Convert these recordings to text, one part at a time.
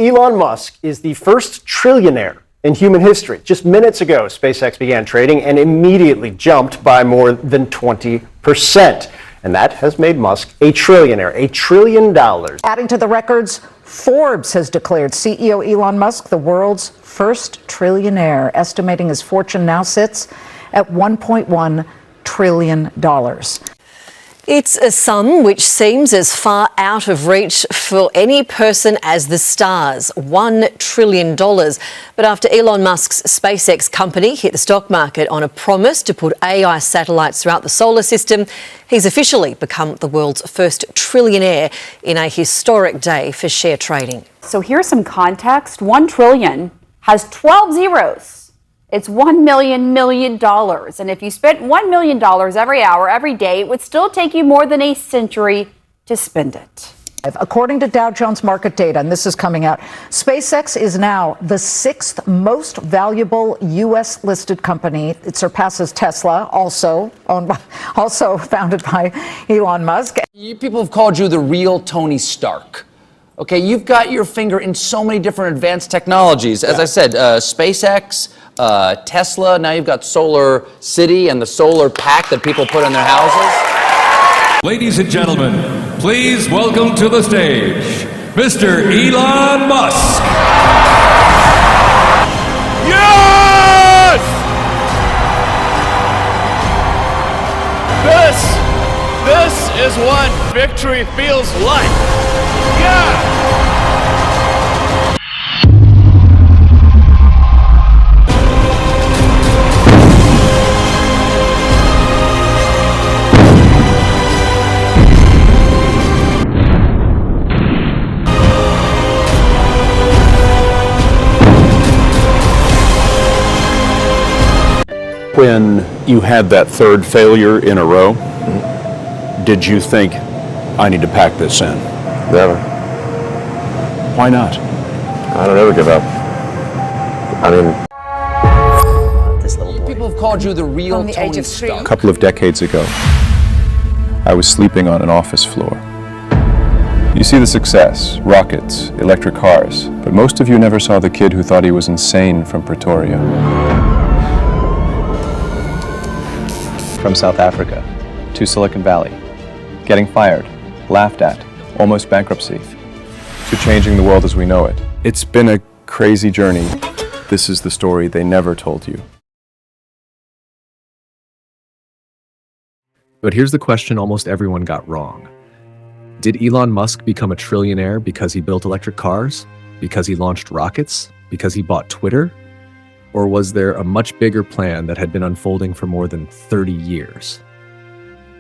Elon Musk is the first trillionaire in human history. Just minutes ago, SpaceX began trading and immediately jumped by more than 20%. And that has made Musk a trillionaire, $1 trillion. Adding to the records, Forbes has declared CEO Elon Musk the world's first trillionaire, estimating his fortune now sits at $1.1 trillion. It's a sum which seems as far out of reach for any person as the stars, $1 trillion. But after Elon Musk's SpaceX company hit the stock market on a promise to put AI satellites throughout the solar system, he's officially become the world's first trillionaire in a historic day for share trading. So here's some context. 1 trillion has 12 zeros. It's $1 million. And if you spent $1 million every hour, every day, it would still take you more than a century to spend it. According to Dow Jones market data, and this is coming out, SpaceX is now the 6th most valuable U.S. listed company. It surpasses Tesla, also founded by Elon Musk. You people have called you the real Tony Stark. Okay, you've got your finger in so many different advanced technologies. As I said, SpaceX, Tesla, now you've got Solar City and the solar pack that people put in their houses. Ladies and gentlemen, please welcome to the stage, Mr. Elon Musk. Yes! This is what victory feels like. Yeah! When you had that third failure in a row, did you think, I need to pack this in? Never. Why not? I don't ever give up. I mean... This little boy. People have called you the real Tony Stark. A couple of decades ago, I was sleeping on an office floor. You see the success, rockets, electric cars, but most of you never saw the kid who thought he was insane from Pretoria. From South Africa to Silicon Valley, getting fired, laughed at, almost bankruptcy, to changing the world as we know it. It's been a crazy journey. This is the story they never told you. But here's the question almost everyone got wrong. Did Elon Musk become a trillionaire because he built electric cars? Because he launched rockets? Because he bought Twitter? Or was there a much bigger plan that had been unfolding for more than 30 years?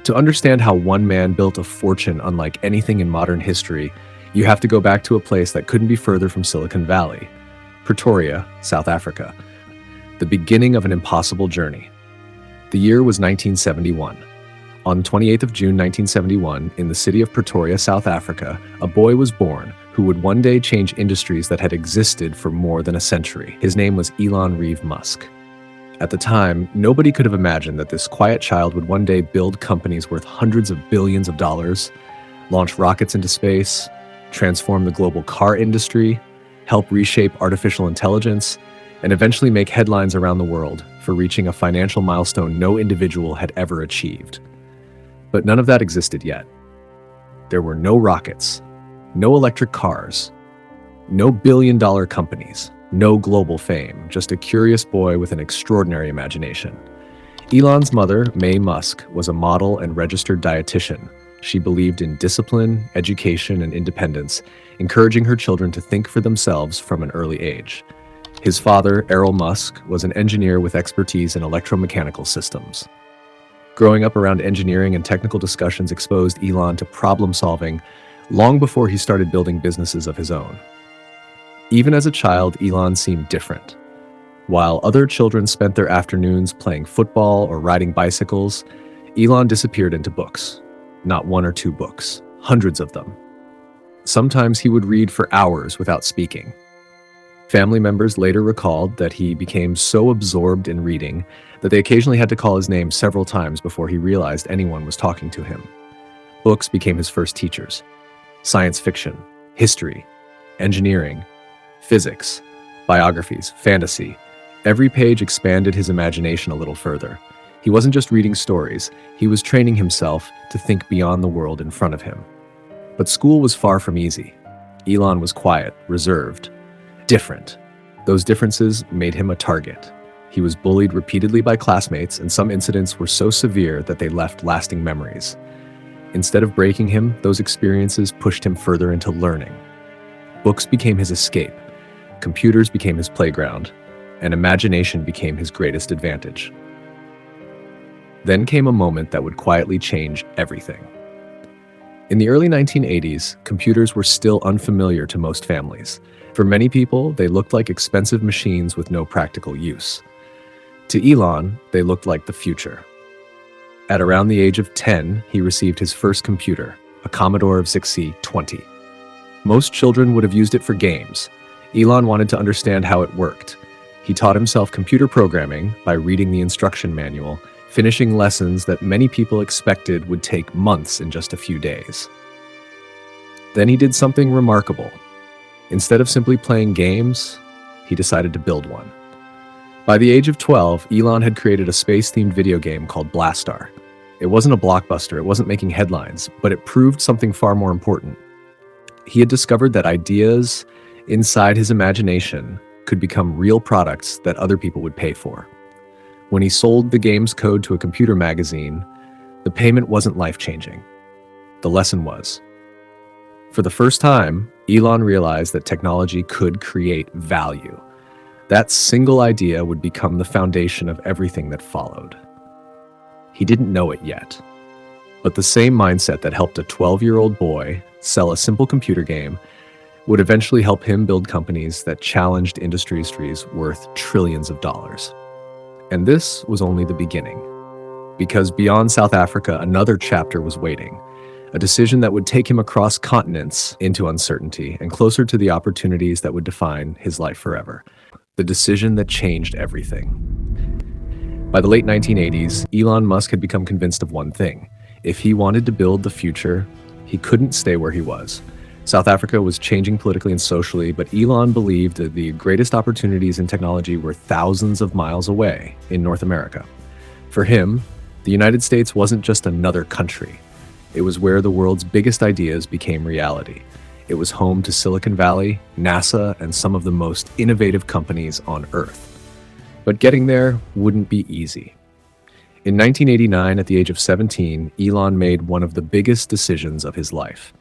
To understand how one man built a fortune unlike anything in modern history, you have to go back to a place that couldn't be further from Silicon Valley, Pretoria, South Africa, the beginning of an impossible journey. The year was 1971. On 28th of June 1971, in the city of Pretoria, South Africa, a boy was born who would one day change industries that had existed for more than a century. His name was Elon Reeve Musk. At the time, nobody could have imagined that this quiet child would one day build companies worth hundreds of billions of dollars, launch rockets into space, transform the global car industry, help reshape artificial intelligence, and eventually make headlines around the world for reaching a financial milestone no individual had ever achieved. But none of that existed yet. There were no rockets, no electric cars, no billion-dollar companies, no global fame, just a curious boy with an extraordinary imagination. Elon's mother, Mae Musk, was a model and registered dietitian. She believed in discipline, education, and independence, encouraging her children to think for themselves from an early age. His father, Errol Musk, was an engineer with expertise in electromechanical systems. Growing up around engineering and technical discussions exposed Elon to problem-solving long before he started building businesses of his own. Even as a child, Elon seemed different. While other children spent their afternoons playing football or riding bicycles, Elon disappeared into books. Not one or two books, hundreds of them. Sometimes he would read for hours without speaking. Family members later recalled that he became so absorbed in reading that they occasionally had to call his name several times before he realized anyone was talking to him. Books became his first teachers. Science fiction, history, engineering, physics, biographies, fantasy. Every page expanded his imagination a little further. He wasn't just reading stories, he was training himself to think beyond the world in front of him. But school was far from easy. Elon was quiet, reserved, different. Those differences made him a target. He was bullied repeatedly by classmates, and some incidents were so severe that they left lasting memories. Instead of breaking him, those experiences pushed him further into learning. Books became his escape, computers became his playground, and imagination became his greatest advantage. Then came a moment that would quietly change everything. In the early 1980s, computers were still unfamiliar to most families. For many people, they looked like expensive machines with no practical use. To Elon, they looked like the future. At around the age of 10, he received his first computer, a Commodore VIC-20. Most children would have used it for games. Elon wanted to understand how it worked. He taught himself computer programming by reading the instruction manual, finishing lessons that many people expected would take months in just a few days. Then he did something remarkable. Instead of simply playing games, he decided to build one. By the age of 12, Elon had created a space-themed video game called Blastar. It wasn't a blockbuster, it wasn't making headlines, but it proved something far more important. He had discovered that ideas inside his imagination could become real products that other people would pay for. When he sold the game's code to a computer magazine, the payment wasn't life-changing. The lesson was. For the first time, Elon realized that technology could create value. That single idea would become the foundation of everything that followed. He didn't know it yet, but the same mindset that helped a 12-year-old boy sell a simple computer game would eventually help him build companies that challenged industries worth trillions of dollars. And this was only the beginning, because beyond South Africa, another chapter was waiting, a decision that would take him across continents into uncertainty and closer to the opportunities that would define his life forever. The decision that changed everything. By the late 1980s, Elon Musk had become convinced of one thing. If he wanted to build the future, he couldn't stay where he was. South Africa was changing politically and socially, but Elon believed that the greatest opportunities in technology were thousands of miles away in North America. For him, the United States wasn't just another country. It was where the world's biggest ideas became reality. It was home to Silicon Valley, NASA, and some of the most innovative companies on Earth. But getting there wouldn't be easy. In 1989, at the age of 17, Elon made one of the biggest decisions of his life.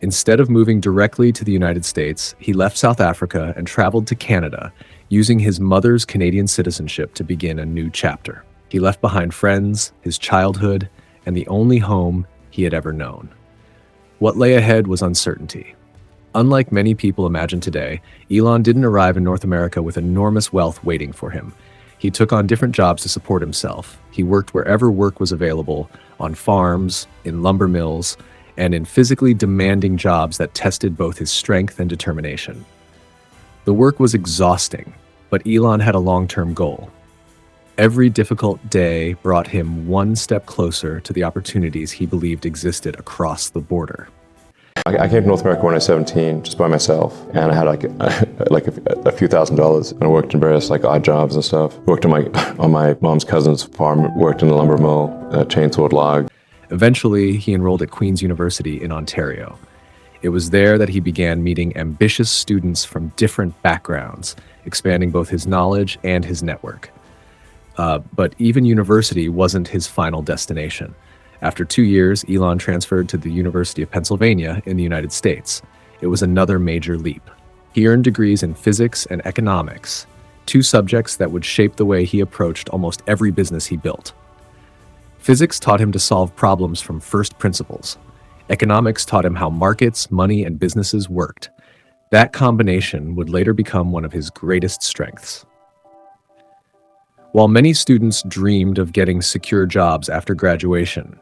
Instead of moving directly to the United States, he left South Africa and traveled to Canada, using his mother's Canadian citizenship to begin a new chapter. He left behind friends, his childhood, and the only home he had ever known. What lay ahead was uncertainty. Unlike many people imagine today, Elon didn't arrive in North America with enormous wealth waiting for him. He took on different jobs to support himself. He worked wherever work was available, on farms, in lumber mills, and in physically demanding jobs that tested both his strength and determination. The work was exhausting, but Elon had a long-term goal. Every difficult day brought him one step closer to the opportunities he believed existed across the border. I came to North America when I was 17, just by myself, and I had like a few $1,000s, and I worked in various odd jobs and stuff. Worked on my mom's cousin's farm, worked in the lumber mill, chainsawed log. Eventually, he enrolled at Queen's University in Ontario. It was there that he began meeting ambitious students from different backgrounds, expanding both his knowledge and his network. But even university wasn't his final destination. After 2 years, Elon transferred to the University of Pennsylvania in the United States. It was another major leap. He earned degrees in physics and economics, two subjects that would shape the way he approached almost every business he built. Physics taught him to solve problems from first principles. Economics taught him how markets, money, and businesses worked. That combination would later become one of his greatest strengths. While many students dreamed of getting secure jobs after graduation,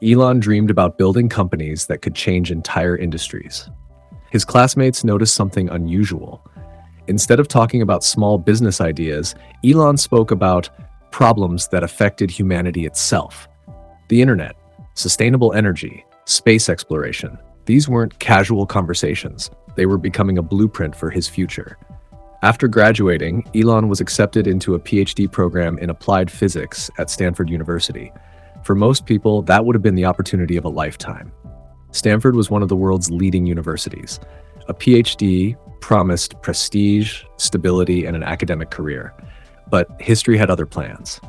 Elon dreamed about building companies that could change entire industries. His classmates noticed something unusual. Instead of talking about small business ideas, Elon spoke about problems that affected humanity itself. The internet, sustainable energy, space exploration. These weren't casual conversations. They were becoming a blueprint for his future. After graduating, Elon was accepted into a PhD program in applied physics at Stanford University. For most people, that would have been the opportunity of a lifetime. Stanford was one of the world's leading universities. A PhD promised prestige, stability, and an academic career. But history had other plans.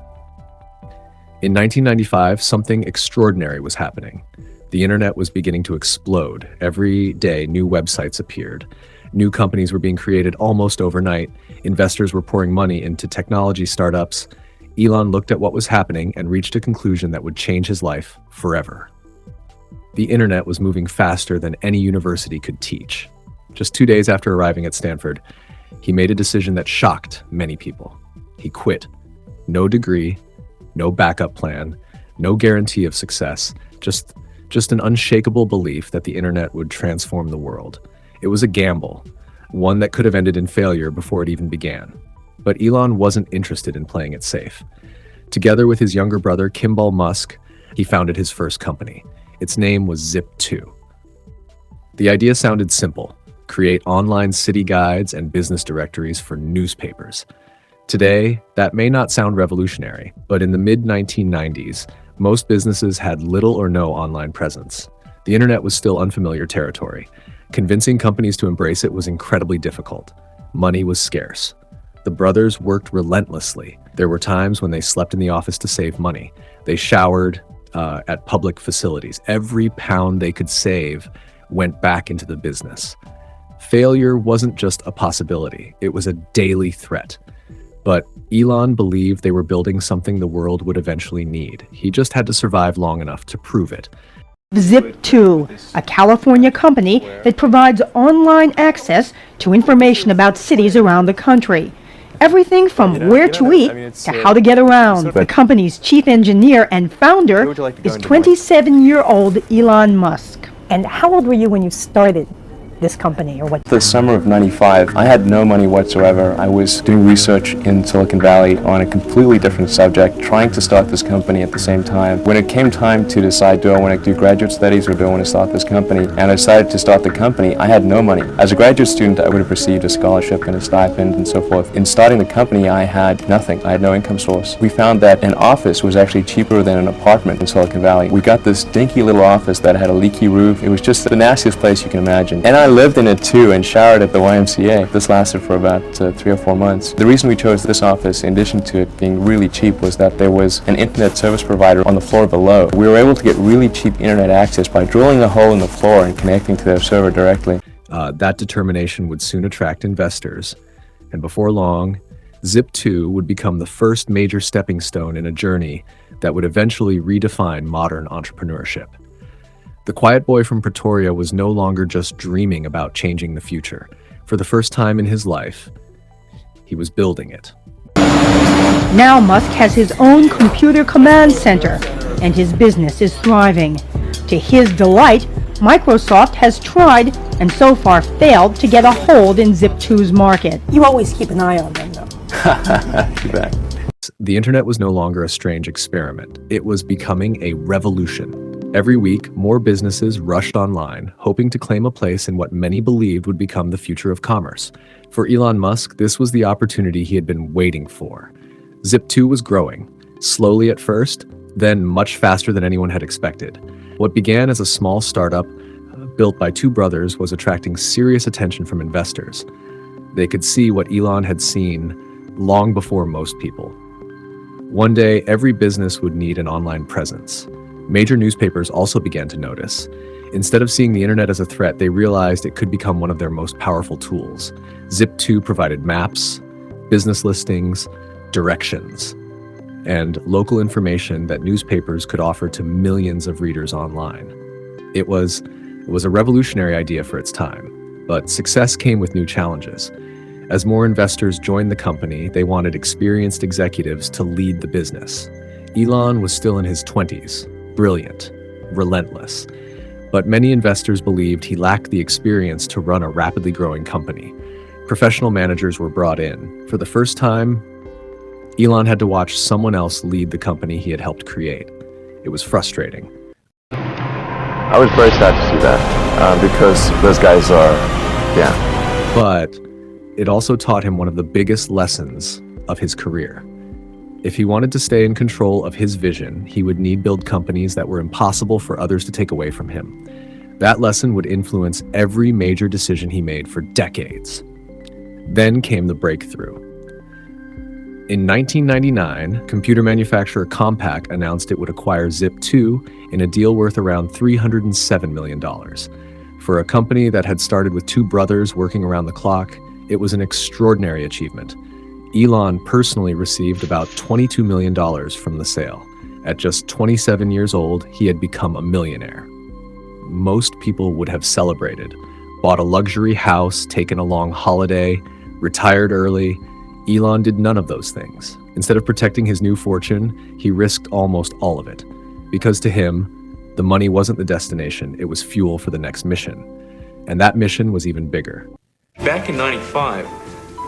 In 1995, something extraordinary was happening. The internet was beginning to explode. Every day, new websites appeared. New companies were being created almost overnight. Investors were pouring money into technology startups. Elon looked at what was happening and reached a conclusion that would change his life forever. The internet was moving faster than any university could teach. Just 2 days after arriving at Stanford, he made a decision that shocked many people. He quit. No degree, no backup plan, no guarantee of success, just an unshakable belief that the internet would transform the world. It was a gamble, one that could have ended in failure before it even began. But Elon wasn't interested in playing it safe. Together with his younger brother, Kimball Musk, he founded his first company. Its name was Zip2. The idea sounded simple: create online city guides and business directories for newspapers. Today, that may not sound revolutionary, but in the mid-1990s, most businesses had little or no online presence. The internet was still unfamiliar territory. Convincing companies to embrace it was incredibly difficult. Money was scarce. The brothers worked relentlessly. There were times when they slept in the office to save money. They showered at public facilities. Every pound they could save went back into the business. Failure wasn't just a possibility, it was a daily threat. But Elon believed they were building something the world would eventually need. He just had to survive long enough to prove it. Zip2, a California company that provides online access to information about cities around the country. Everything from where to eat to how to get around. The company's chief engineer and founder is 27-year-old Elon Musk. And how old were you when you started this company, or what? The summer of '95, I had no money whatsoever. I was doing research in Silicon Valley on a completely different subject, trying to start this company at the same time. When it came time to decide, do I want to do graduate studies or do I want to start this company, and I decided to start the company, I had no money. As a graduate student, I would have received a scholarship and a stipend and so forth. In starting the company, I had nothing. I had no income source. We found that an office was actually cheaper than an apartment in Silicon Valley. We got this dinky little office that had a leaky roof. It was just the nastiest place you can imagine. And I lived in it too and showered at the YMCA. This lasted for about 3 or 4 months. The reason we chose this office, in addition to it being really cheap, was that there was an internet service provider on the floor below. We were able to get really cheap internet access by drilling a hole in the floor and connecting to their server directly. That determination would soon attract investors, and before long, Zip2 would become the first major stepping stone in a journey that would eventually redefine modern entrepreneurship. The quiet boy from Pretoria was no longer just dreaming about changing the future. For the first time in his life, he was building it. Now Musk has his own computer command center, and his business is thriving. To his delight, Microsoft has tried and so far failed to get a hold in Zip2's market. You always keep an eye on them, though. The internet was no longer a strange experiment. It was becoming a revolution. Every week, more businesses rushed online, hoping to claim a place in what many believed would become the future of commerce. For Elon Musk, this was the opportunity he had been waiting for. Zip2 was growing, slowly at first, then much faster than anyone had expected. What began as a small startup built by two brothers was attracting serious attention from investors. They could see what Elon had seen long before most people. One day, every business would need an online presence. Major newspapers also began to notice. Instead of seeing the internet as a threat, they realized it could become one of their most powerful tools. Zip2 provided maps, business listings, directions, and local information that newspapers could offer to millions of readers online. It was a revolutionary idea for its time, but success came with new challenges. As more investors joined the company, they wanted experienced executives to lead the business. Elon was still in his 20s. Brilliant, relentless, but many investors believed he lacked the experience to run a rapidly growing company. Professional managers were brought in. For the first time, Elon had to watch someone else lead the company he had helped create. It was frustrating. I was very sad to see that because those guys are Yeah. But it also taught him one of the biggest lessons of his career. If he wanted to stay in control of his vision, he would need build companies that were impossible for others to take away from him. That lesson would influence every major decision he made for decades. Then came the breakthrough. In 1999, computer manufacturer Compaq announced it would acquire Zip2 in a deal worth around $307 million. For a company that had started with two brothers working around the clock, it was an extraordinary achievement. Elon personally received about $22 million from the sale. At just 27 years old, he had become a millionaire. Most people would have celebrated, bought a luxury house, taken a long holiday, retired early. Elon did none of those things. Instead of protecting his new fortune, he risked almost all of it. Because to him, the money wasn't the destination, it was fuel for the next mission. And that mission was even bigger. Back in '95,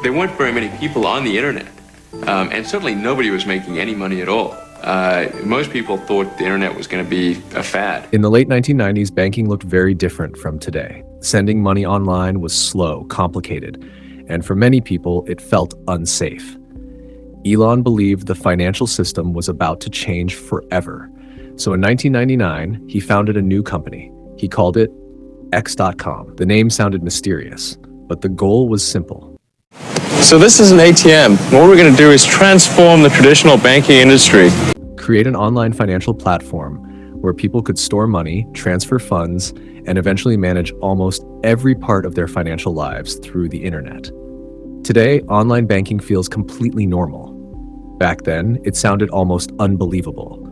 there weren't very many people on the internet, and certainly nobody was making any money at all. Most people thought the internet was going to be a fad. In the late 1990s, banking looked very different from today. Sending money online was slow, complicated, and for many people, it felt unsafe. Elon believed the financial system was about to change forever. So in 1999, he founded a new company. He called it X.com. The name sounded mysterious, but the goal was simple. So this is an ATM. What we're going to do is transform the traditional banking industry. Create an online financial platform where people could store money, transfer funds, and eventually manage almost every part of their financial lives through the internet. Today, online banking feels completely normal. Back then, it sounded almost unbelievable.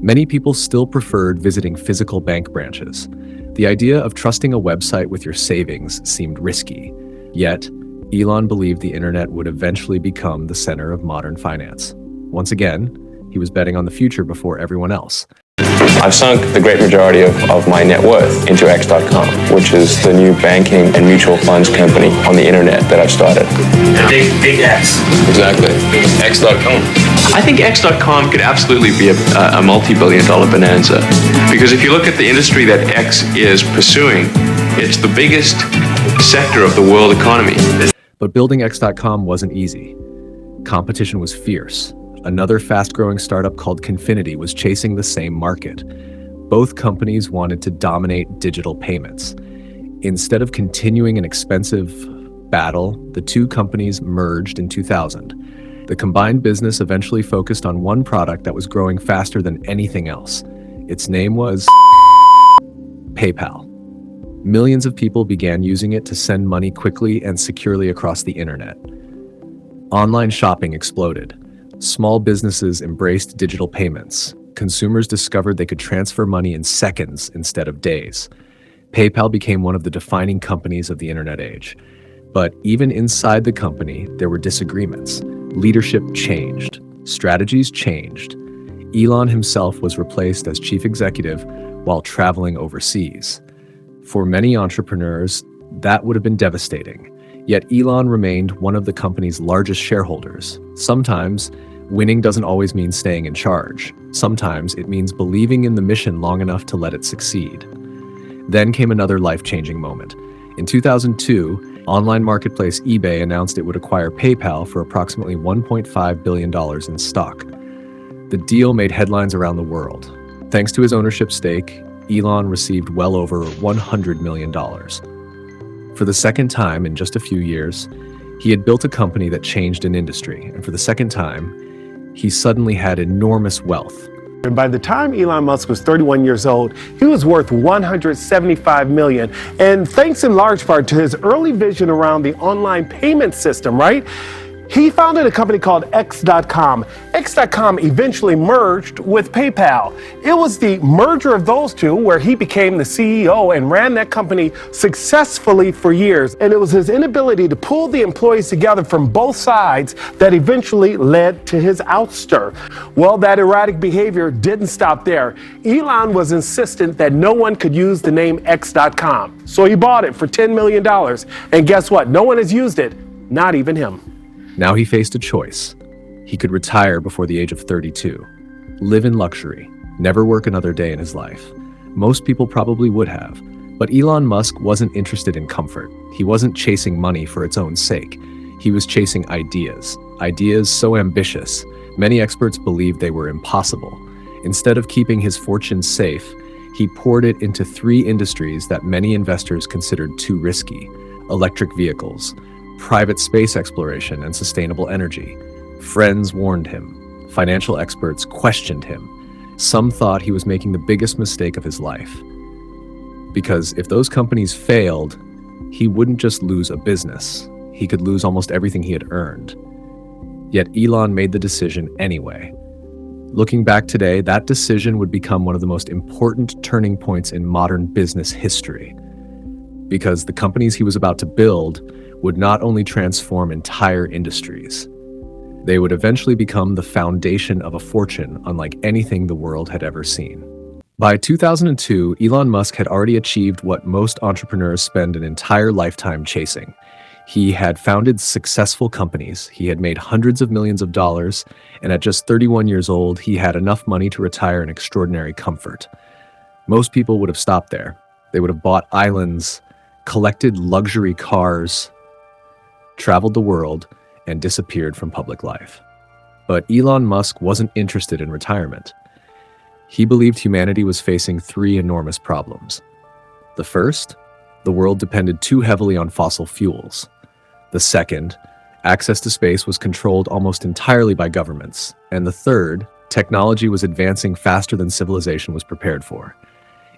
Many people still preferred visiting physical bank branches. The idea of trusting a website with your savings seemed risky. Yet, Elon believed the internet would eventually become the center of modern finance. Once again, he was betting on the future before everyone else. I've sunk the great majority of my net worth into X.com, which is the new banking and mutual funds company on the internet that I've started. Big X. Exactly. X.com. I think X.com could absolutely be a multi-billion-dollar bonanza, because if you look at the industry that X is pursuing, it's the biggest sector of the world economy. But building X.com wasn't easy. Competition was fierce. Another fast-growing startup called Confinity was chasing the same market. Both companies wanted to dominate digital payments. Instead of continuing an expensive battle, the two companies merged in 2000. The combined business eventually focused on one product that was growing faster than anything else. Its name was PayPal. Millions of people began using it to send money quickly and securely across the internet. Online shopping exploded. Small businesses embraced digital payments. Consumers discovered they could transfer money in seconds instead of days. PayPal became one of the defining companies of the internet age. But even inside the company, there were disagreements. Leadership changed. Strategies changed. Elon himself was replaced as chief executive while traveling overseas. For many entrepreneurs, that would have been devastating. Yet Elon remained one of the company's largest shareholders. Sometimes, winning doesn't always mean staying in charge. Sometimes it means believing in the mission long enough to let it succeed. Then came another life-changing moment. In 2002, online marketplace eBay announced it would acquire PayPal for approximately $1.5 billion in stock. The deal made headlines around the world. Thanks to his ownership stake, Elon received well over $100 million. For the second time in just a few years, he had built a company that changed an industry, and for the second time, he suddenly had enormous wealth. And by the time Elon Musk was 31 years old, he was worth $175 million. And thanks in large part to his early vision around the online payment system, right? He founded a company called X.com. X.com eventually merged with PayPal. It was the merger of those two where he became the CEO and ran that company successfully for years. And it was his inability to pull the employees together from both sides that eventually led to his ouster. Well, that erratic behavior didn't stop there. Elon was insistent that no one could use the name X.com. So he bought it for $10 million. And guess what? No one has used it, not even him. Now he faced a choice. He could retire before the age of 32, live in luxury, never work another day in his life. Most people probably would have, But Elon Musk wasn't interested in comfort. He wasn't chasing money for its own sake. He was chasing ideas. Ideas so ambitious, many experts believed they were impossible. Instead of keeping his fortune safe, he poured it into 3 industries that many investors considered too risky: electric vehicles, private space exploration, and sustainable energy. Friends warned him. Financial experts questioned him. Some thought he was making the biggest mistake of his life. Because if those companies failed, he wouldn't just lose a business. He could lose almost everything he had earned. Yet Elon made the decision anyway. Looking back today, that decision would become one of the most important turning points in modern business history. Because the companies he was about to build would not only transform entire industries, they would eventually become the foundation of a fortune unlike anything the world had ever seen. By 2002, Elon Musk had already achieved what most entrepreneurs spend an entire lifetime chasing. He had founded successful companies, he had made hundreds of millions of dollars, and at just 31 years old, he had enough money to retire in extraordinary comfort. Most people would have stopped there. They would have bought islands, collected luxury cars, traveled the world, and disappeared from public life. But Elon Musk wasn't interested in retirement. He believed humanity was facing 3 enormous problems. The first, the world depended too heavily on fossil fuels. The second, access to space was controlled almost entirely by governments. And the third, technology was advancing faster than civilization was prepared for.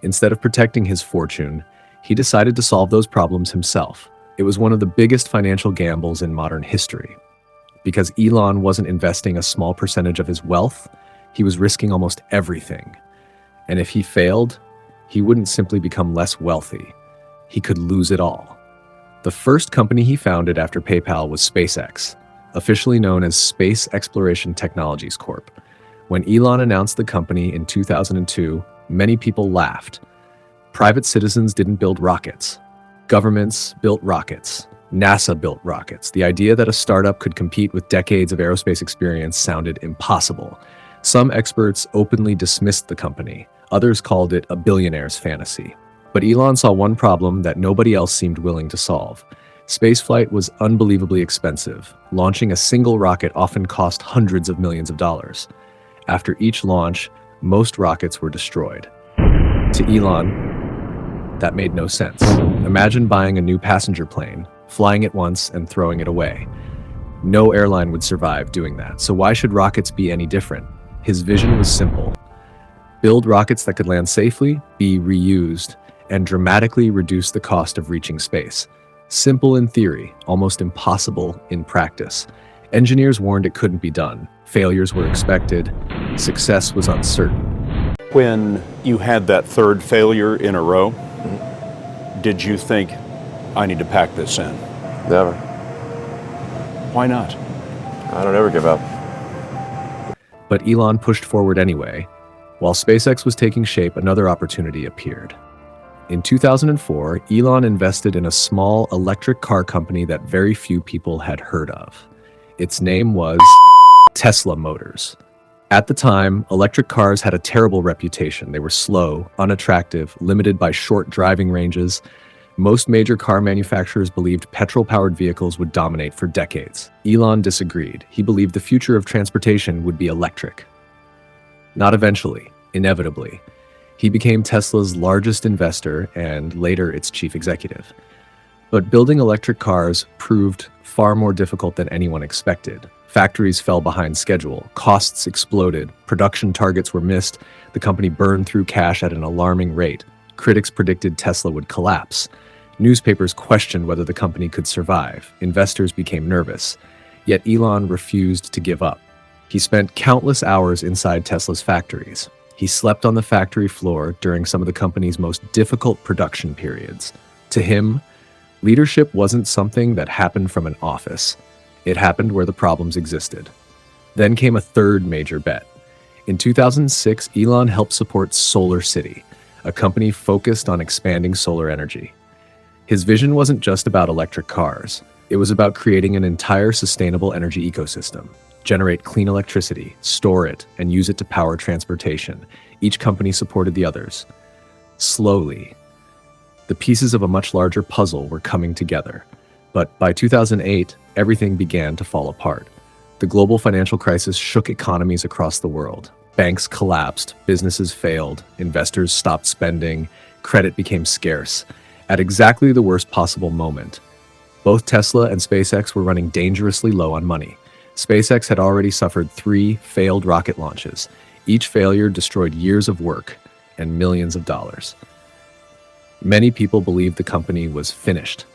Instead of protecting his fortune, he decided to solve those problems himself. It was one of the biggest financial gambles in modern history. Because Elon wasn't investing a small percentage of his wealth, he was risking almost everything. And if he failed, he wouldn't simply become less wealthy. He could lose it all. The first company he founded after PayPal was SpaceX, officially known as Space Exploration Technologies Corp. When Elon announced the company in 2002, many people laughed. Private citizens didn't build rockets. Governments built rockets. NASA built rockets. The idea that a startup could compete with decades of aerospace experience sounded impossible. Some experts openly dismissed the company. Others called it a billionaire's fantasy. But Elon saw one problem that nobody else seemed willing to solve. Spaceflight was unbelievably expensive. Launching a single rocket often cost hundreds of millions of dollars. After each launch, most rockets were destroyed. To Elon, that made no sense. Imagine buying a new passenger plane, flying it once, and throwing it away. No airline would survive doing that, so why should rockets be any different? His vision was simple. Build rockets that could land safely, be reused, and dramatically reduce the cost of reaching space. Simple in theory, almost impossible in practice. Engineers warned it couldn't be done. Failures were expected. Success was uncertain. When you had that third failure in a row, did you think, I need to pack this in? Never. Why not? I don't ever give up. But Elon pushed forward anyway. While SpaceX was taking shape, another opportunity appeared. In 2004, Elon invested in a small electric car company that very few people had heard of. Its name was Tesla Motors. At the time, electric cars had a terrible reputation. They were slow, unattractive, limited by short driving ranges. Most major car manufacturers believed petrol-powered vehicles would dominate for decades. Elon disagreed. He believed the future of transportation would be electric. Not eventually, inevitably. He became Tesla's largest investor and later its chief executive. But building electric cars proved far more difficult than anyone expected. Factories fell behind schedule, costs exploded, production targets were missed, the company burned through cash at an alarming rate. Critics predicted Tesla would collapse. Newspapers questioned whether the company could survive. Investors became nervous. Yet Elon refused to give up. He spent countless hours inside Tesla's factories. He slept on the factory floor during some of the company's most difficult production periods. To him, leadership wasn't something that happened from an office. It happened where the problems existed. Then came a third major bet. In 2006, Elon helped support Solar City, a company focused on expanding solar energy. His vision wasn't just about electric cars. It was about creating an entire sustainable energy ecosystem. Generate clean electricity, store it, and use it to power transportation. Each company supported the others. Slowly, the The pieces of a much larger puzzle were coming together. But by 2008, everything began to fall apart. The global financial crisis shook economies across the world. Banks collapsed, businesses failed, investors stopped spending, credit became scarce. At exactly the worst possible moment, both Tesla and SpaceX were running dangerously low on money. SpaceX had already suffered 3 failed rocket launches. Each failure destroyed years of work and millions of dollars. Many people believed the company was finished.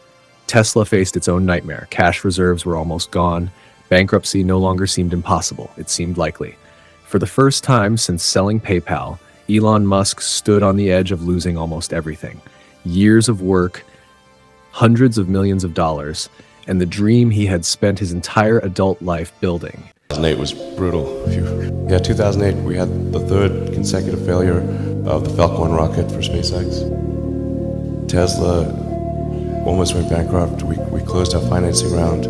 Tesla faced its own nightmare. Cash reserves were almost gone. Bankruptcy no longer seemed impossible. It seemed likely. For the first time since selling PayPal, Elon Musk stood on the edge of losing almost everything. Years of work, hundreds of millions of dollars, and the dream he had spent his entire adult life building. 2008 was brutal. 2008, we had the 3rd consecutive failure of the Falcon 1 rocket for SpaceX. Tesla almost went bankrupt. We closed our financing round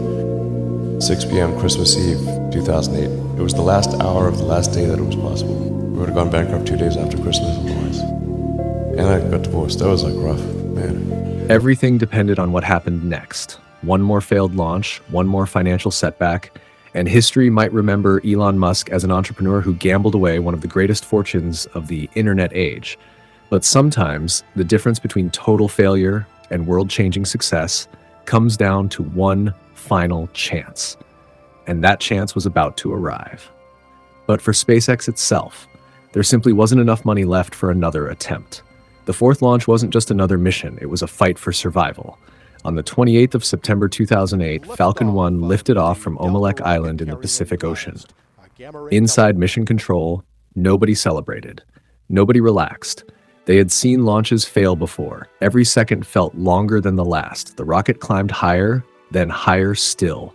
6 p.m. Christmas Eve, 2008. It was the last hour of the last day that it was possible. We would have gone bankrupt 2 days after Christmas otherwise. And I got divorced. That was like rough, man. Everything depended on what happened next. One more failed launch, one more financial setback, and history might remember Elon Musk as an entrepreneur who gambled away one of the greatest fortunes of the internet age. But sometimes the difference between total failure and world-changing success comes down to one final chance. And that chance was about to arrive. But for SpaceX itself, there simply wasn't enough money left for another attempt. The 4th launch wasn't just another mission, it was a fight for survival. On the 28th of September 2008, Falcon 1 lifted off from Omelek Island in the Pacific Ocean. Inside Mission Control, nobody celebrated. Nobody relaxed. They had seen launches fail before. Every second felt longer than the last. The rocket climbed higher, then higher still.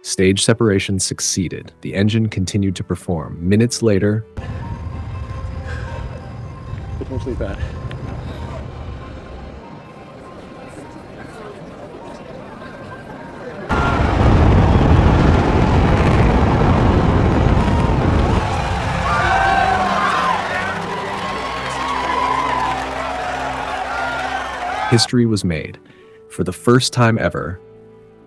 Stage separation succeeded. The engine continued to perform. Minutes later, Potentially bad. history was made. For the first time ever,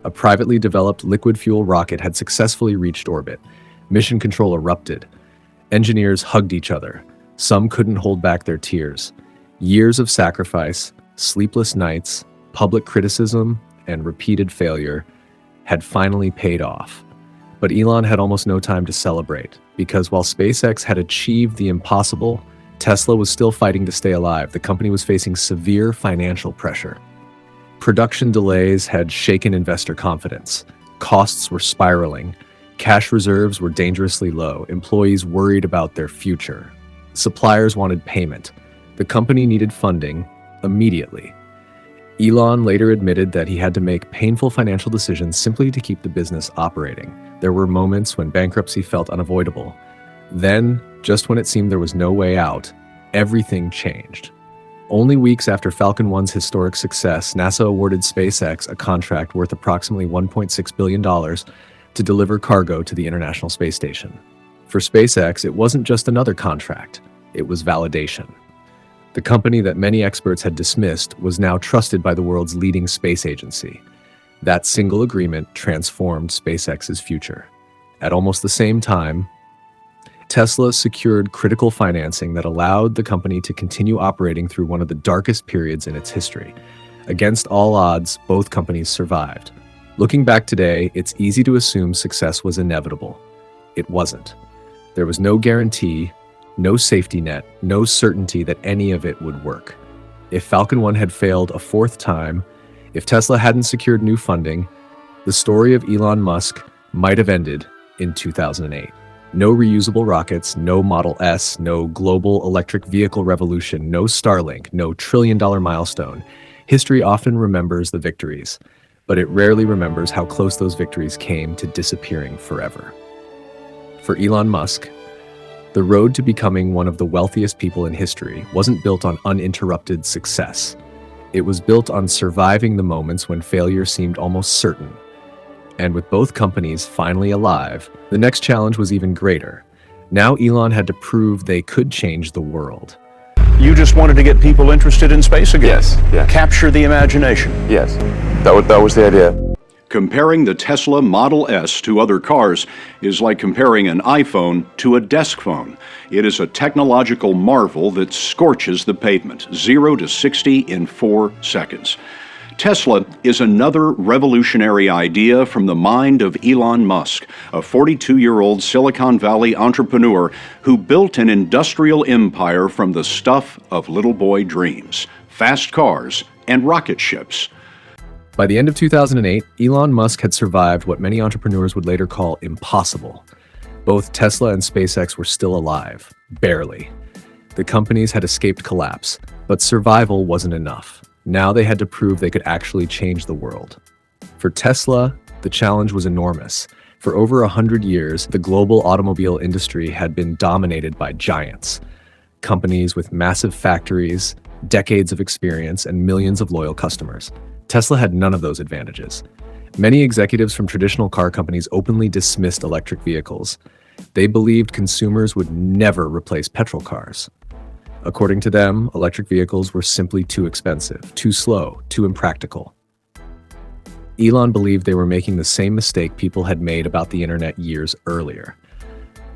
a privately developed liquid fuel rocket had successfully reached orbit. Mission Control erupted. Engineers hugged each other. Some couldn't hold back their tears. Years of sacrifice, sleepless nights, public criticism, and repeated failure had finally paid off. But Elon had almost no time to celebrate, because while SpaceX had achieved the impossible, Tesla was still fighting to stay alive. The company was facing severe financial pressure. Production delays had shaken investor confidence. Costs were spiraling. Cash reserves were dangerously low. Employees worried about their future. Suppliers wanted payment. The company needed funding immediately. Elon later admitted that he had to make painful financial decisions simply to keep the business operating. There were moments when bankruptcy felt unavoidable. Then, just when it seemed there was no way out, everything changed. Only weeks after Falcon 1's historic success, NASA awarded SpaceX a contract worth approximately $1.6 billion to deliver cargo to the International Space Station. For SpaceX, it wasn't just another contract, it was validation. The company that many experts had dismissed was now trusted by the world's leading space agency. That single agreement transformed SpaceX's future. At almost the same time, Tesla secured critical financing that allowed the company to continue operating through one of the darkest periods in its history. Against all odds, both companies survived. Looking back today, it's easy to assume success was inevitable. It wasn't. There was no guarantee, no safety net, no certainty that any of it would work. If Falcon 1 had failed a fourth time, if Tesla hadn't secured new funding, the story of Elon Musk might have ended in 2008. No reusable rockets, no Model S, no global electric vehicle revolution, no Starlink, no trillion-dollar milestone. History often remembers the victories, but it rarely remembers how close those victories came to disappearing forever. For Elon Musk, the road to becoming one of the wealthiest people in history wasn't built on uninterrupted success. It was built on surviving the moments when failure seemed almost certain. And with both companies finally alive, the next challenge was even greater. Now Elon had to prove they could change the world. You just wanted to get people interested in space again? Yes, yeah. Capture the imagination. Yes, that was the idea. Comparing the Tesla Model S to other cars is like comparing an iPhone to a desk phone. It is a technological marvel that scorches the pavement, 0 to 60 in 4 seconds. Tesla is another revolutionary idea from the mind of Elon Musk, a 42-year-old Silicon Valley entrepreneur who built an industrial empire from the stuff of little boy dreams, fast cars, and rocket ships. By the end of 2008, Elon Musk had survived what many entrepreneurs would later call impossible. Both Tesla and SpaceX were still alive, barely. The companies had escaped collapse, but survival wasn't enough. Now they had to prove they could actually change the world. For Tesla, the challenge was enormous. For over 100 years, the global automobile industry had been dominated by giants, companies with massive factories, decades of experience, and millions of loyal customers. Tesla had none of those advantages. Many executives from traditional car companies openly dismissed electric vehicles. They believed consumers would never replace petrol cars. According to them, electric vehicles were simply too expensive, too slow, too impractical. Elon believed they were making the same mistake people had made about the internet years earlier.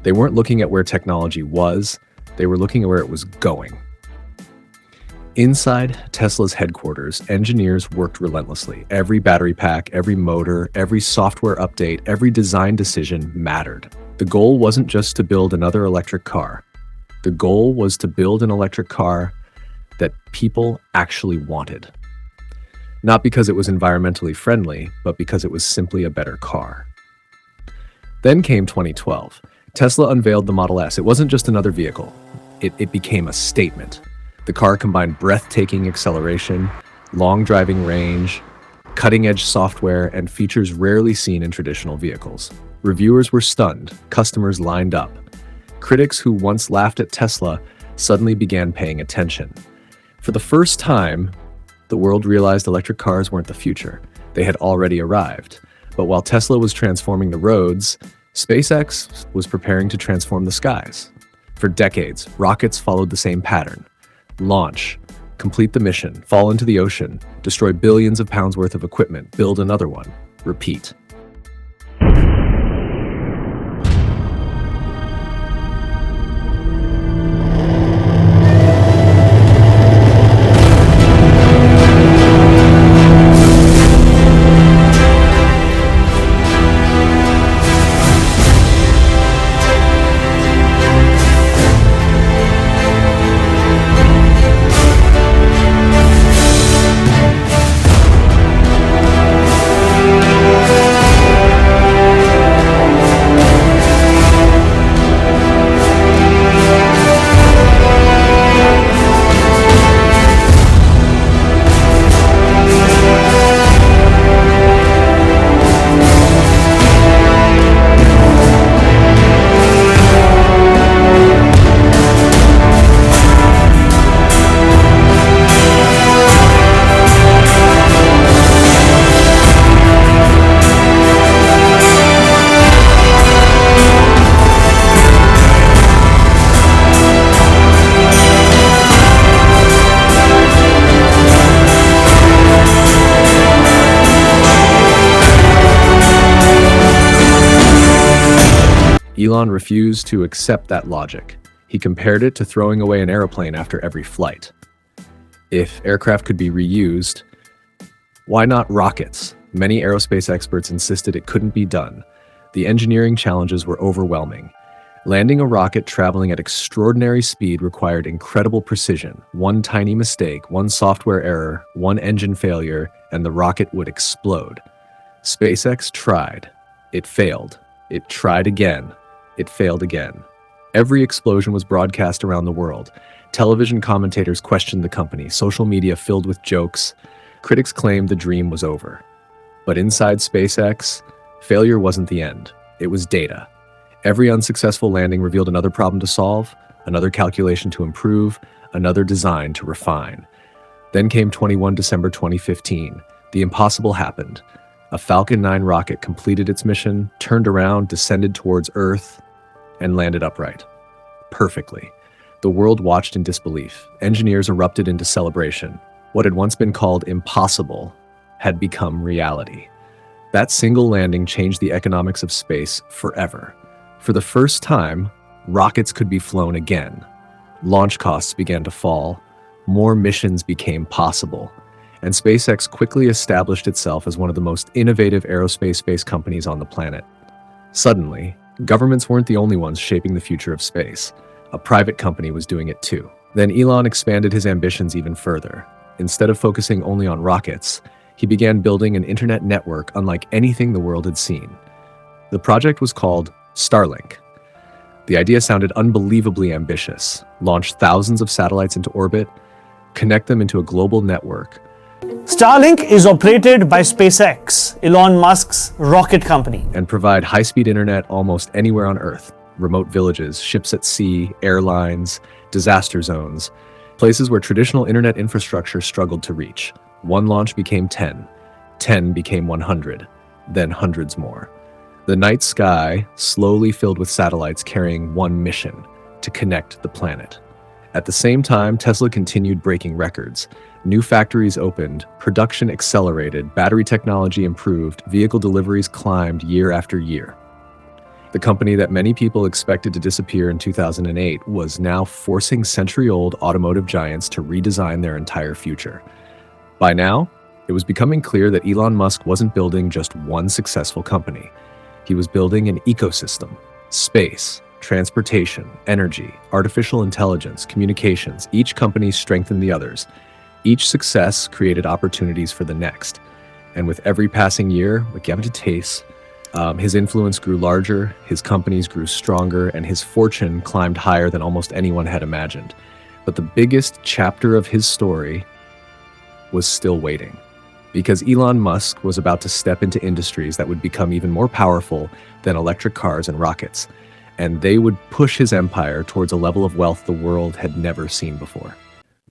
They weren't looking at where technology was, they were looking at where it was going. Inside Tesla's headquarters, engineers worked relentlessly. Every battery pack, every motor, every software update, every design decision mattered. The goal wasn't just to build another electric car. The goal was to build an electric car that people actually wanted. Not because it was environmentally friendly, but because it was simply a better car. Then came 2012. Tesla unveiled the Model S. It wasn't just another vehicle. It became a statement. The car combined breathtaking acceleration, long driving range, cutting-edge software, and features rarely seen in traditional vehicles. Reviewers were stunned, customers lined up. Critics who once laughed at Tesla suddenly began paying attention. For the first time, the world realized electric cars weren't the future. They had already arrived. But while Tesla was transforming the roads, SpaceX was preparing to transform the skies. For decades, rockets followed the same pattern. Launch, complete the mission, fall into the ocean, destroy billions of pounds worth of equipment, build another one, repeat. Elon refused to accept that logic. He compared it to throwing away an airplane after every flight. If aircraft could be reused, why not rockets? Many aerospace experts insisted it couldn't be done. The engineering challenges were overwhelming. Landing a rocket traveling at extraordinary speed required incredible precision. One tiny mistake, one software error, one engine failure, and the rocket would explode. SpaceX tried. It failed. It tried again. It failed again. Every explosion was broadcast around the world. Television commentators questioned the company, social media filled with jokes. Critics claimed the dream was over. But inside SpaceX, failure wasn't the end. It was data. Every unsuccessful landing revealed another problem to solve, another calculation to improve, another design to refine. Then came 21 December 2015. The impossible happened. A Falcon 9 rocket completed its mission, turned around, descended towards Earth, and landed upright. Perfectly. The world watched in disbelief. Engineers erupted into celebration. What had once been called impossible had become reality. That single landing changed the economics of space forever. For the first time, rockets could be flown again. Launch costs began to fall. More missions became possible. And SpaceX quickly established itself as one of the most innovative aerospace space companies on the planet. Suddenly, governments weren't the only ones shaping the future of space. A private company was doing it too. Then Elon expanded his ambitions even further. Instead of focusing only on rockets, he began building an internet network unlike anything the world had seen. The project was called Starlink. The idea sounded unbelievably ambitious. Launch thousands of satellites into orbit, connect them into a global network. Starlink is operated by SpaceX, Elon Musk's rocket company, and provide high-speed internet almost anywhere on Earth. Remote villages, ships at sea, airlines, disaster zones, places where traditional internet infrastructure struggled to reach. One launch became 10, 10 became 100, then hundreds more. The night sky slowly filled with satellites carrying one mission: to connect the planet. At the same time, Tesla continued breaking records. New factories opened, production accelerated, battery technology improved, vehicle deliveries climbed year after year. The company that many people expected to disappear in 2008 was now forcing century-old automotive giants to redesign their entire future. By now, it was becoming clear that Elon Musk wasn't building just one successful company. He was building an ecosystem: space, transportation, energy, artificial intelligence, communications. Each company strengthened the others. Each success created opportunities for the next. And with every passing year, like you have to taste, his influence grew larger, his companies grew stronger, and his fortune climbed higher than almost anyone had imagined. But the biggest chapter of his story was still waiting. Because Elon Musk was about to step into industries that would become even more powerful than electric cars and rockets. And they would push his empire towards a level of wealth the world had never seen before.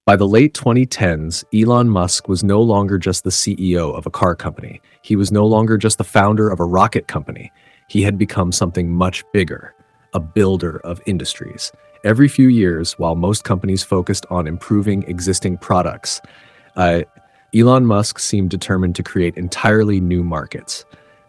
By the late 2010s, Elon Musk was no longer just the CEO of a car company. He was no longer just the founder of a rocket company. He had become something much bigger, a builder of industries. Every few years, while most companies focused on improving existing products, Elon Musk seemed determined to create entirely new markets.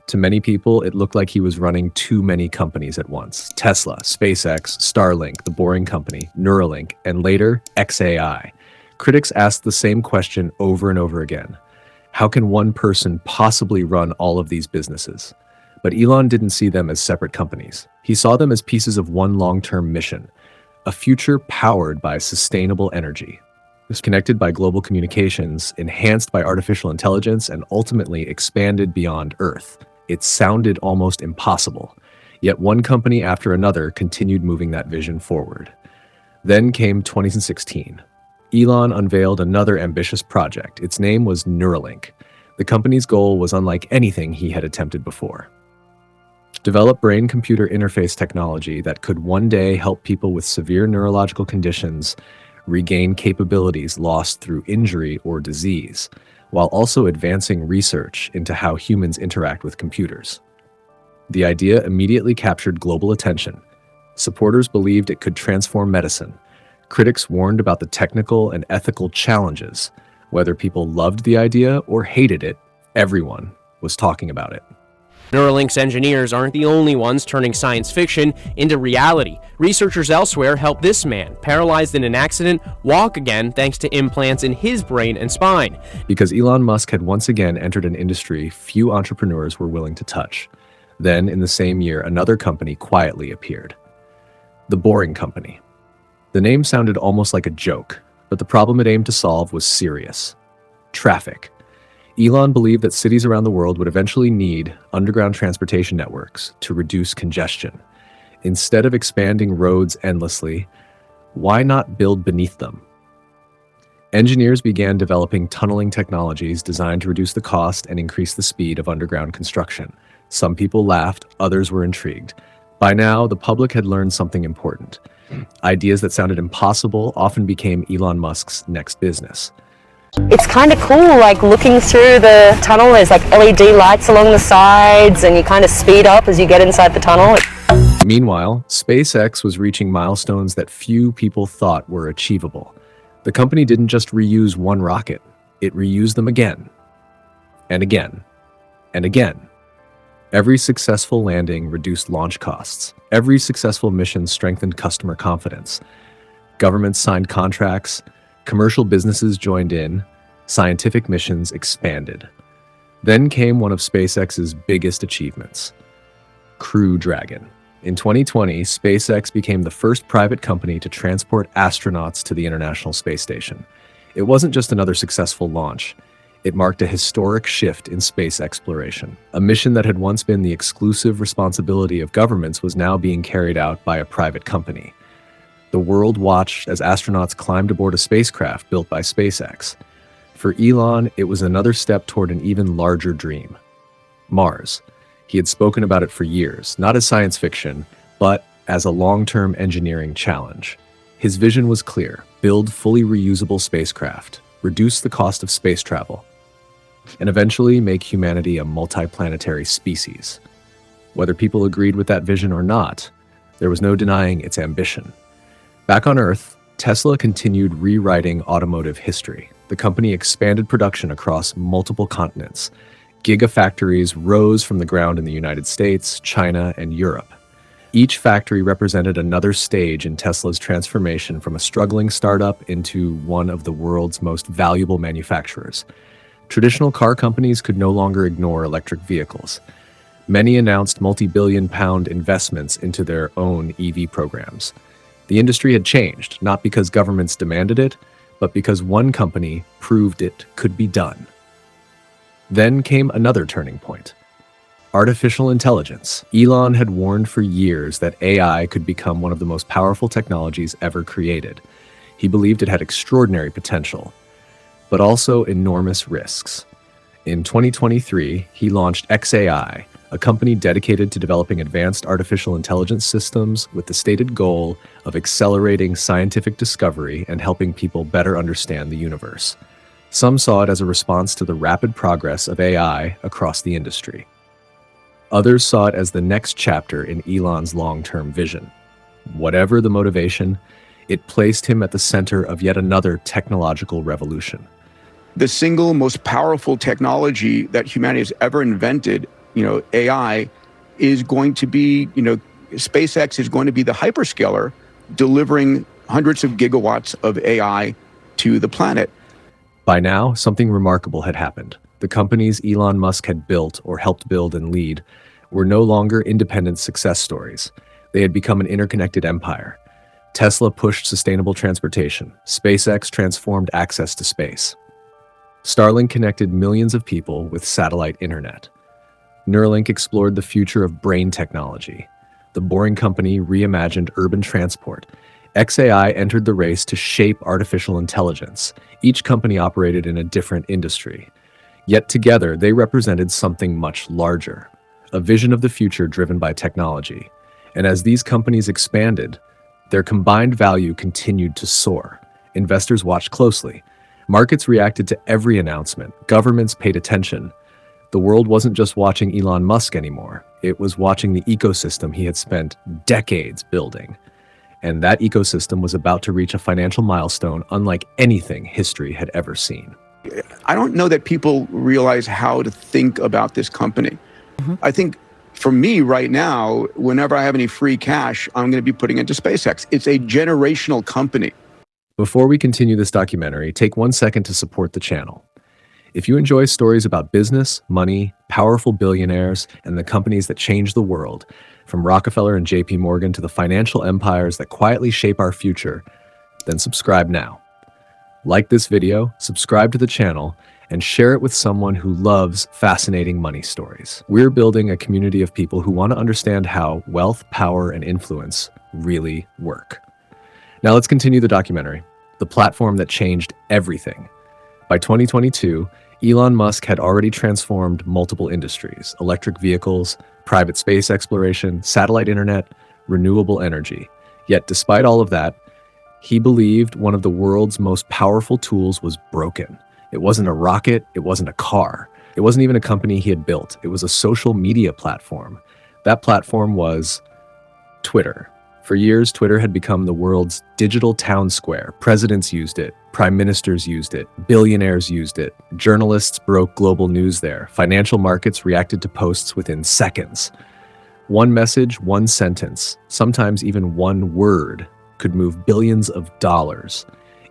To many people, it looked like he was running too many companies at once: Tesla, SpaceX, Starlink, the Boring Company, Neuralink, and later, XAI. Critics asked the same question over and over again: how can one person possibly run all of these businesses? But Elon didn't see them as separate companies. He saw them as pieces of one long-term mission: a future powered by sustainable energy. It was connected by global communications, enhanced by artificial intelligence, and ultimately expanded beyond Earth. It sounded almost impossible, yet one company after another continued moving that vision forward. Then came 2016. Elon unveiled another ambitious project. Its name was Neuralink. The company's goal was unlike anything he had attempted before: develop brain-computer interface technology that could one day help people with severe neurological conditions regain capabilities lost through injury or disease, while also advancing research into how humans interact with computers. The idea immediately captured global attention. Supporters believed it could transform medicine. Critics warned about the technical and ethical challenges. Whether people loved the idea or hated it, everyone was talking about it. Neuralink's engineers aren't the only ones turning science fiction into reality. Researchers elsewhere helped this man, paralyzed in an accident, walk again thanks to implants in his brain and spine. Because Elon Musk had once again entered an industry few entrepreneurs were willing to touch. Then, in the same year, another company quietly appeared: the Boring Company. The name sounded almost like a joke, but the problem it aimed to solve was serious: traffic. Elon believed that cities around the world would eventually need underground transportation networks to reduce congestion. Instead of expanding roads endlessly, why not build beneath them? Engineers began developing tunneling technologies designed to reduce the cost and increase the speed of underground construction. Some people laughed, others were intrigued. By now, the public had learned something important. Ideas that sounded impossible often became Elon Musk's next business. It's kind of cool, like looking through the tunnel. There's like LED lights along the sides, and you kind of speed up as you get inside the tunnel. Meanwhile, SpaceX was reaching milestones that few people thought were achievable. The company didn't just reuse one rocket, it reused them again, and again, and again. Every successful landing reduced launch costs. Every successful mission strengthened customer confidence. Governments signed contracts, commercial businesses joined in, scientific missions expanded. Then came one of SpaceX's biggest achievements, Crew Dragon. In 2020, SpaceX became the first private company to transport astronauts to the International Space Station. It wasn't just another successful launch. It marked a historic shift in space exploration. A mission that had once been the exclusive responsibility of governments was now being carried out by a private company. The world watched as astronauts climbed aboard a spacecraft built by SpaceX. For Elon, it was another step toward an even larger dream, Mars. He had spoken about it for years, not as science fiction, but as a long-term engineering challenge. His vision was clear: build fully reusable spacecraft, reduce the cost of space travel, and eventually make humanity a multiplanetary species. Whether people agreed with that vision or not, there was no denying its ambition. Back on Earth, Tesla continued rewriting automotive history. The company expanded production across multiple continents. Gigafactories rose from the ground in the United States, China, and Europe. Each factory represented another stage in Tesla's transformation from a struggling startup into one of the world's most valuable manufacturers. Traditional car companies could no longer ignore electric vehicles. Many announced multi-billion-pound investments into their own EV programs. The industry had changed, not because governments demanded it, but because one company proved it could be done. Then came another turning point. Artificial intelligence. Elon had warned for years that AI could become one of the most powerful technologies ever created. He believed it had extraordinary potential, but also enormous risks. In 2023, he launched xAI, a company dedicated to developing advanced artificial intelligence systems with the stated goal of accelerating scientific discovery and helping people better understand the universe. Some saw it as a response to the rapid progress of AI across the industry. Others saw it as the next chapter in Elon's long-term vision. Whatever the motivation, it placed him at the center of yet another technological revolution. The single most powerful technology that humanity has ever invented, AI, is going to be, SpaceX is going to be the hyperscaler delivering hundreds of gigawatts of AI to the planet. By now, something remarkable had happened. The companies Elon Musk had built or helped build and lead were no longer independent success stories. They had become an interconnected empire. Tesla pushed sustainable transportation. SpaceX transformed access to space. Starlink connected millions of people with satellite internet. Neuralink explored the future of brain technology. The Boring Company reimagined urban transport. xAI entered the race to shape artificial intelligence. Each company operated in a different industry. Yet together, they represented something much larger, a vision of the future driven by technology. And as these companies expanded, their combined value continued to soar. Investors watched closely. Markets reacted to every announcement. Governments paid attention. The world wasn't just watching Elon Musk anymore. It was watching the ecosystem he had spent decades building. And that ecosystem was about to reach a financial milestone unlike anything history had ever seen. I don't know that people realize how to think about this company. I think for me right now, whenever I have any free cash, I'm going to be putting into SpaceX. It's a generational company. Before we continue this documentary, take 1 second to support the channel. If you enjoy stories about business, money, powerful billionaires, and the companies that change the world, from Rockefeller and JP Morgan to the financial empires that quietly shape our future, then subscribe now. Like this video, subscribe to the channel, and share it with someone who loves fascinating money stories. We're building a community of people who want to understand how wealth, power, and influence really work. Now let's continue the documentary, the platform that changed everything. By 2022, Elon Musk had already transformed multiple industries: electric vehicles, private space exploration, satellite internet, renewable energy. Yet despite all of that, he believed one of the world's most powerful tools was broken. It wasn't a rocket, it wasn't a car. It wasn't even a company he had built. It was a social media platform. That platform was Twitter. For years, Twitter had become the world's digital town square. Presidents used it, prime ministers used it, billionaires used it, journalists broke global news there, financial markets reacted to posts within seconds. One message, one sentence, sometimes even one word, could move billions of dollars.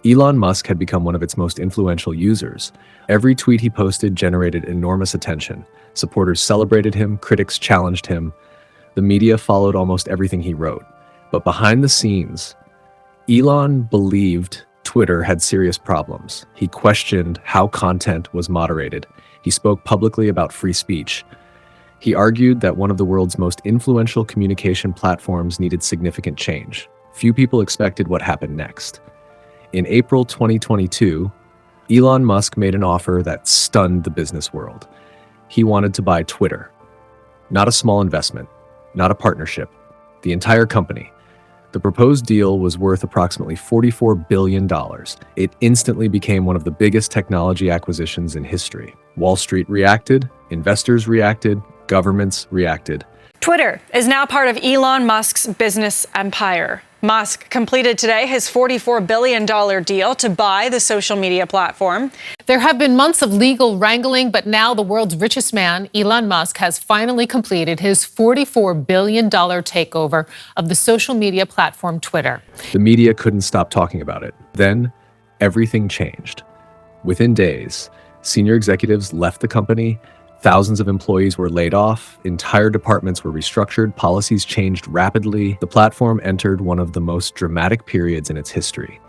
Elon Musk had become one of its most influential users. Every tweet he posted generated enormous attention. Supporters celebrated him, critics challenged him. The media followed almost everything he wrote. But behind the scenes, Elon believed Twitter had serious problems. He questioned how content was moderated. He spoke publicly about free speech. He argued that one of the world's most influential communication platforms needed significant change. Few people expected what happened next. In April 2022, Elon Musk made an offer that stunned the business world. He wanted to buy Twitter. Not a small investment, not a partnership, the entire company. The proposed deal was worth approximately $44 billion. It instantly became one of the biggest technology acquisitions in history. Wall Street reacted, investors reacted, governments reacted. Twitter is now part of Elon Musk's business empire. Musk completed today his $44 billion deal to buy the social media platform. There have been months of legal wrangling, but now the world's richest man, Elon Musk, has finally completed his $44 billion takeover of the social media platform Twitter. The media couldn't stop talking about it. Then, everything changed. Within days, senior executives left the company. Thousands of employees were laid off, entire departments were restructured, policies changed rapidly. The platform entered one of the most dramatic periods in its history.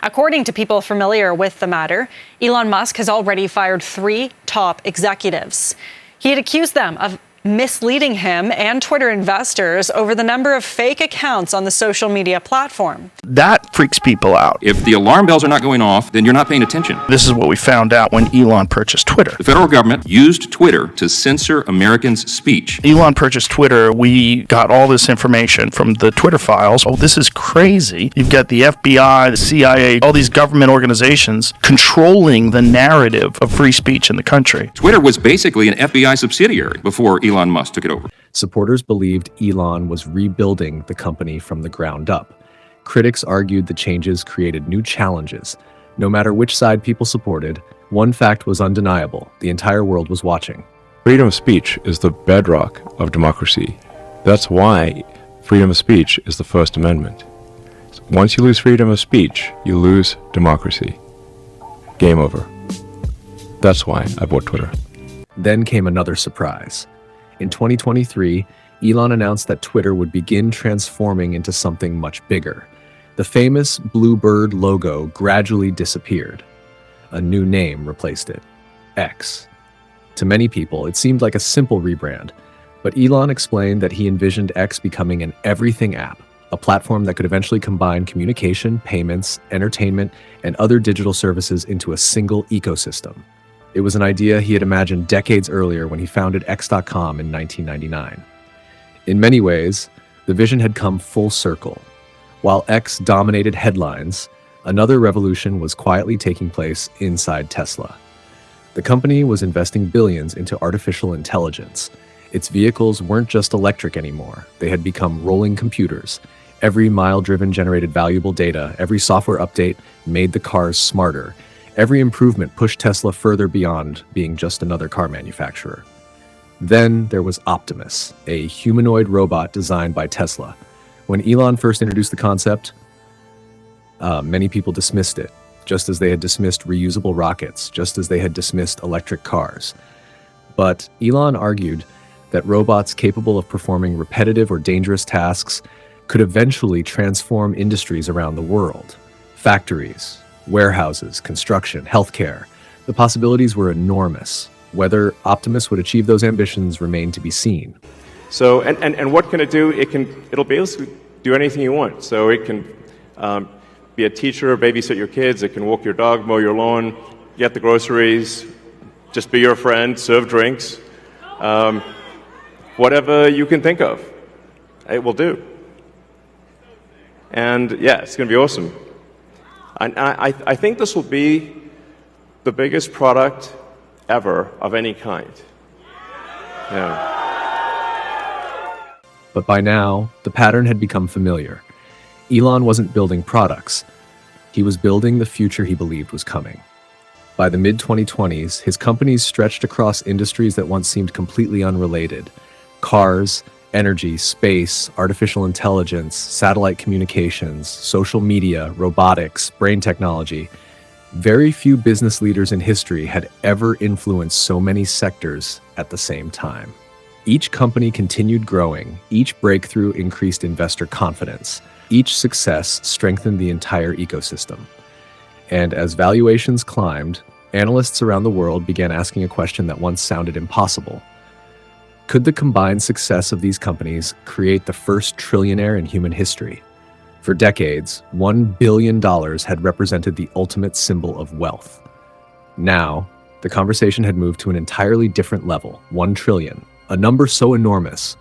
According to people familiar with the matter, Elon Musk has already fired 3 top executives. He had accused them of misleading him and Twitter investors over the number of fake accounts on the social media platform. That freaks people out. If the alarm bells are not going off, then you're not paying attention. This is what we found out when Elon purchased Twitter. The federal government used Twitter to censor Americans' speech. Elon purchased Twitter. We got all this information from the Twitter files. Oh, this is crazy. You've got the FBI, the CIA, all these government organizations controlling the narrative of free speech in the country. Twitter was basically an FBI subsidiary before Elon Musk took it over. Supporters believed Elon was rebuilding the company from the ground up. Critics argued the changes created new challenges. No matter which side people supported, one fact was undeniable: the entire world was watching. Freedom of speech is the bedrock of democracy. That's why freedom of speech is the First Amendment. Once you lose freedom of speech, you lose democracy. Game over. That's why I bought Twitter. Then came another surprise. In 2023, Elon announced that Twitter would begin transforming into something much bigger. The famous blue bird logo gradually disappeared. A new name replaced it: X. To many people, it seemed like a simple rebrand, but Elon explained that he envisioned X becoming an everything app, a platform that could eventually combine communication, payments, entertainment, and other digital services into a single ecosystem. It was an idea he had imagined decades earlier when he founded X.com in 1999. In many ways, the vision had come full circle. While X dominated headlines, another revolution was quietly taking place inside Tesla. The company was investing billions into artificial intelligence. Its vehicles weren't just electric anymore. They had become rolling computers. Every mile driven generated valuable data. Every software update made the cars smarter. Every improvement pushed Tesla further beyond being just another car manufacturer. Then there was Optimus, a humanoid robot designed by Tesla. When Elon first introduced the concept, many people dismissed it, just as they had dismissed reusable rockets, just as they had dismissed electric cars. But Elon argued that robots capable of performing repetitive or dangerous tasks could eventually transform industries around the world. Factories, warehouses, construction, healthcare. The possibilities were enormous. Whether Optimus would achieve those ambitions remained to be seen. So, and what can it do? It'll basically do anything you want. So it can be a teacher, babysit your kids, it can walk your dog, mow your lawn, get the groceries, just be your friend, serve drinks. Whatever you can think of, it will do. And yeah, it's going to be awesome. I think this will be the biggest product ever of any kind. Yeah. But by now, the pattern had become familiar. Elon wasn't building products. He was building the future he believed was coming. By the mid-2020s, his companies stretched across industries that once seemed completely unrelated. Cars, energy, space, artificial intelligence, satellite communications, social media, robotics, brain technology. Very few business leaders in history had ever influenced so many sectors at the same time. Each company continued growing, each breakthrough increased investor confidence, each success strengthened the entire ecosystem. And as valuations climbed, analysts around the world began asking a question that once sounded impossible. Could the combined success of these companies create the first trillionaire in human history? For decades, $1 billion had represented the ultimate symbol of wealth. Now, the conversation had moved to an entirely different level, 1 trillion, a number so enormous,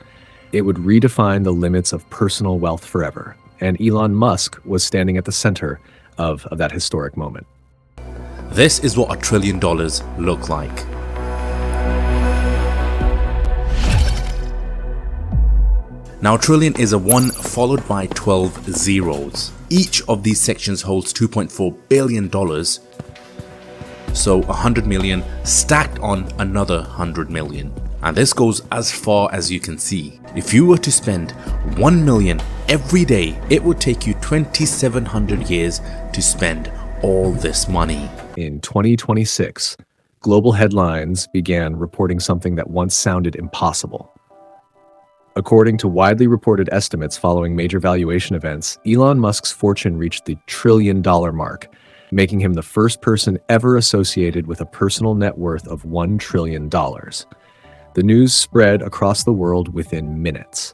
it would redefine the limits of personal wealth forever. And Elon Musk was standing at the center of that historic moment. This is what $1 trillion look like. Now, trillion is a 1 followed by 12 zeros. Each of these sections holds $2.4 billion. So 100 million stacked on another 100 million. And this goes as far as you can see. If you were to spend 1 million every day, it would take you 2,700 years to spend all this money. In 2026, global headlines began reporting something that once sounded impossible. According to widely reported estimates following major valuation events, Elon Musk's fortune reached the $1 trillion mark, making him the first person ever associated with a personal net worth of $1 trillion. The news spread across the world within minutes.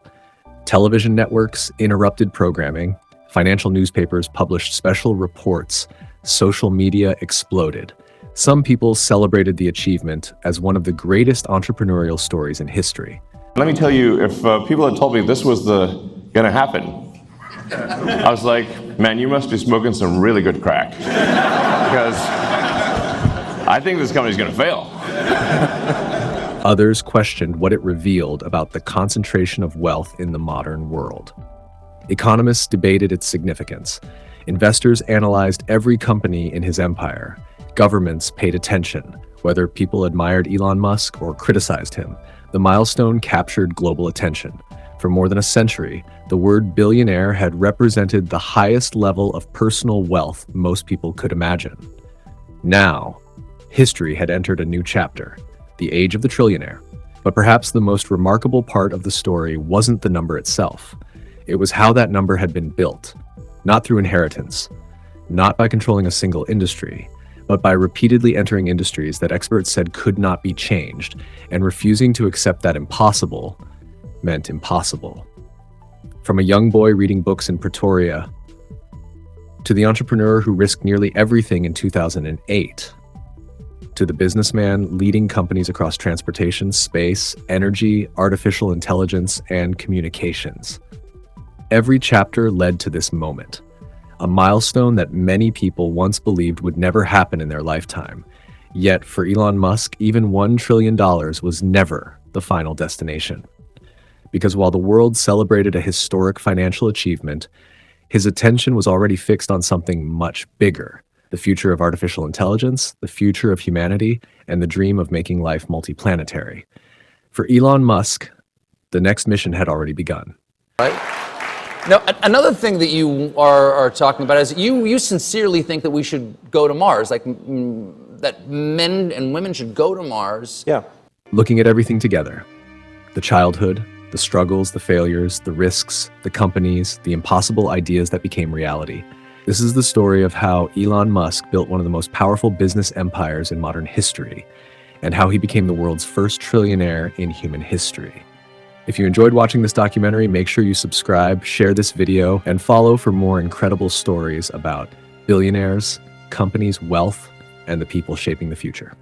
Television networks interrupted programming, financial newspapers published special reports, social media exploded. Some people celebrated the achievement as one of the greatest entrepreneurial stories in history. Let me tell you, if people had told me this was gonna happen, I was like, man, you must be smoking some really good crack. Because I think this company's gonna fail. Others questioned what it revealed about the concentration of wealth in the modern world. Economists debated its significance. Investors analyzed every company in his empire. Governments paid attention, whether people admired Elon Musk or criticized him. The milestone captured global attention. For more than a century, the word billionaire had represented the highest level of personal wealth most people could imagine. Now, history had entered a new chapter, the age of the trillionaire. But perhaps the most remarkable part of the story wasn't the number itself. It was how that number had been built, not through inheritance, not by controlling a single industry, but by repeatedly entering industries that experts said could not be changed, and refusing to accept that impossible meant impossible. From a young boy reading books in Pretoria, to the entrepreneur who risked nearly everything in 2008, to the businessman leading companies across transportation, space, energy, artificial intelligence, and communications. Every chapter led to this moment, a milestone that many people once believed would never happen in their lifetime. Yet for Elon Musk, even $1 trillion was never the final destination. Because while the world celebrated a historic financial achievement, his attention was already fixed on something much bigger: the future of artificial intelligence, the future of humanity, and the dream of making life multiplanetary. For Elon Musk, the next mission had already begun. Right? Now, another thing that you are talking about is you sincerely think that we should go to Mars, like that men and women should go to Mars. Yeah. Looking at everything together, the childhood, the struggles, the failures, the risks, the companies, the impossible ideas that became reality. This is the story of how Elon Musk built one of the most powerful business empires in modern history, and how he became the world's first trillionaire in human history. If you enjoyed watching this documentary, make sure you subscribe, share this video, and follow for more incredible stories about billionaires, companies, wealth, and the people shaping the future.